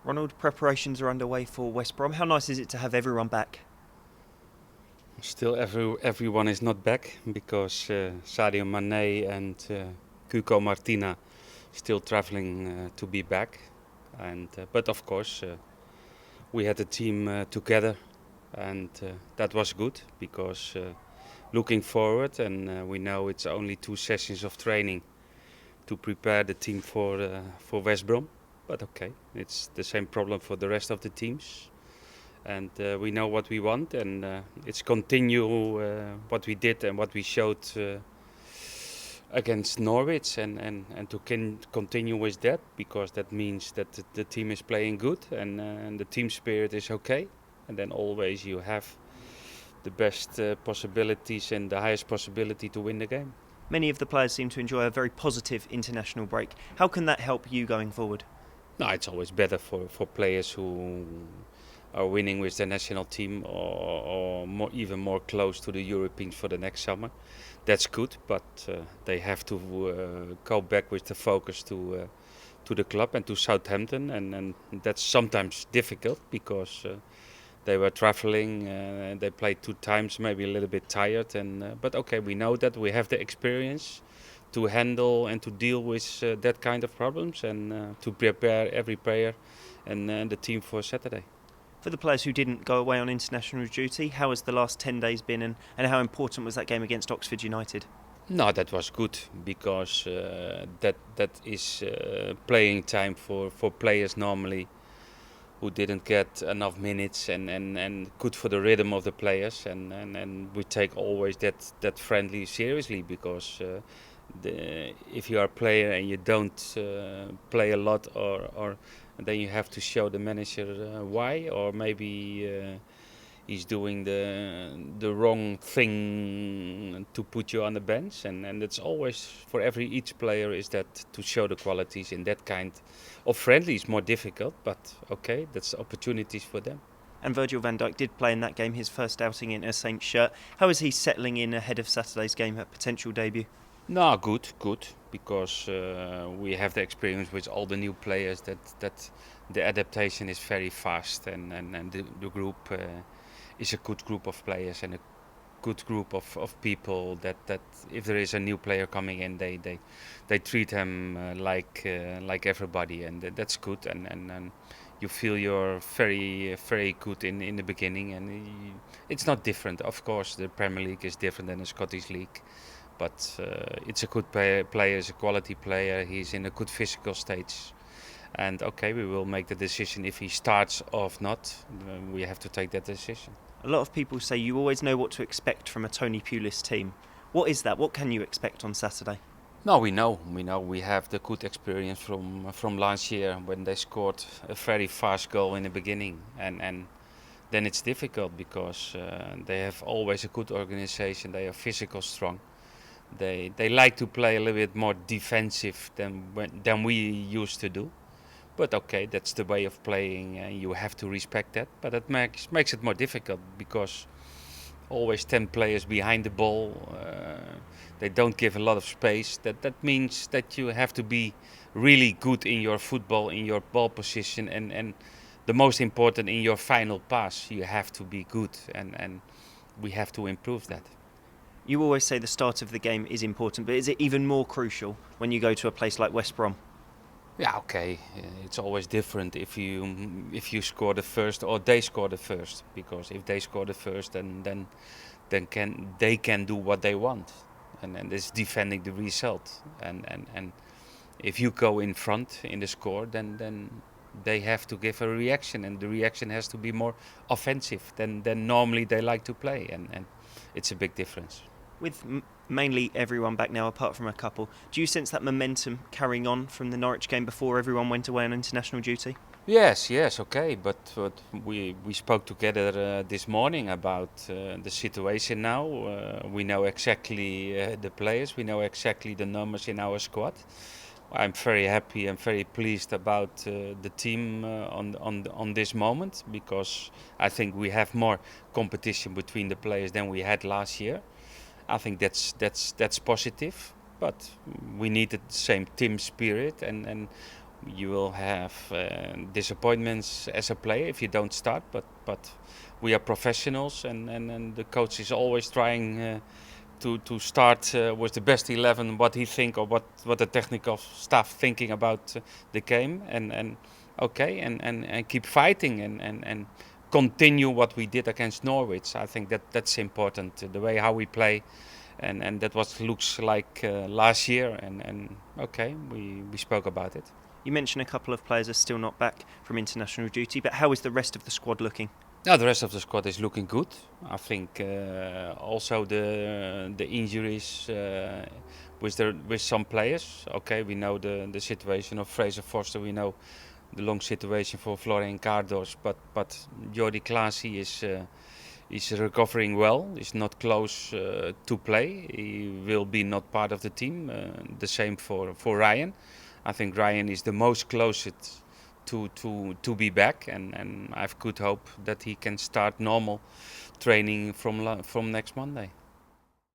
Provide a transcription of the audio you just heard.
Ronald, preparations are underway for West Brom. How nice is it to have everyone back? Still, everyone is not back because Sadio Mane and Cuco Martina still traveling to be back. But of course, we had the team together, and that was good because looking forward, and we know it's only 2 sessions of training to prepare the team for West Brom. But okay, it's the same problem for the rest of the teams. And we know what we want, and it's continue what we did and what we showed against Norwich, and to continue with that, because that means that the team is playing good, and the team spirit is okay, and then always you have the best possibilities and the highest possibility to win the game. Many of the players seem to enjoy a very positive international break. How can that help you going forward? No, it's always better for players who are winning with their national team, or even more close to the Europeans for the next summer. That's good, but they have to go back with the focus to the club and to Southampton, and that's sometimes difficult because they were traveling, they played 2 times, maybe a little bit tired, but okay, we know that we have the experience to handle and to deal with that kind of problems, and to prepare every player and the team for Saturday. For the players who didn't go away on international duty, how has the last 10 days been, and how important was that game against Oxford United? No, that was good because that is playing time for players normally who didn't get enough minutes, and good for the rhythm of the players, and we take always that friendly seriously, because if you are a player and you don't play a lot, or then you have to show the manager why, or maybe he's doing the wrong thing to put you on the bench, and it's always for each player is that to show the qualities in that kind of friendly is more difficult, but okay, that's opportunities for them. And Virgil van Dijk did play in that game, his first outing in a Saints shirt. How is he settling in ahead of Saturday's game, a potential debut? No, good, because we have the experience with all the new players that the adaptation is very fast, and the group is a good group of players and a good group of people that if there is a new player coming in, they treat him like everybody, and that's good, and you feel you're very good in the beginning, and it's not different. Of course, the Premier League is different than the Scottish League. But it's a good player, it's a quality player, he's in a good physical stage. And okay, we will make the decision if he starts or not. We have to take that decision. A lot of people say you always know what to expect from a Tony Pulis team. What is that? What can you expect on Saturday? No, we know. We have the good experience from last year when they scored a very fast goal in the beginning. And then it's difficult because they have always a good organization, they are physical strong. They like to play a little bit more defensive than we used to do, but okay, that's the way of playing. You have to respect that, but it makes it more difficult because always 10 players behind the ball. They don't give a lot of space. That means that you have to be really good in your football, in your ball position, and the most important in your final pass. You have to be good, and we have to improve that. You always say the start of the game is important, but is it even more crucial when you go to a place like West Brom? Yeah, okay. It's always different if you score the first or they score the first, because if they score the first, then they can do what they want, and it's defending the result. And if you go in front in the score, then they have to give a reaction, and the reaction has to be more offensive than normally they like to play, and it's a big difference. With mainly everyone back now, apart from a couple, do you sense that momentum carrying on from the Norwich game before everyone went away on international duty? Yes, okay, but we spoke together this morning about the situation now. We know exactly the players, we know exactly the numbers in our squad. I'm very happy and very pleased about the team on this moment, because I think we have more competition between the players than we had last year. I think that's positive, but we needed the same team spirit, and You will have disappointments as a player if you don't start, but we are professionals, and the coach is always trying to start with the best 11, what he think, or what the technical staff thinking about the game, and okay, and keep fighting, and continue what we did against Norwich. I think that's important, the way how we play, and that what looks like last year, and okay, we spoke about it. You mentioned a couple of players are still not back from international duty, but how is the rest of the squad looking? Now the rest of the squad is looking good. I think also the injuries with some players. Okay, we know the situation of Fraser Forster. We know the long situation for Florian Cardos, but Jordi Klaasie is recovering well. He's not close to play. He will be not part of the team. The same for Ryan. I think Ryan is the most closest to be back, and I have good hope that he can start normal training from next Monday.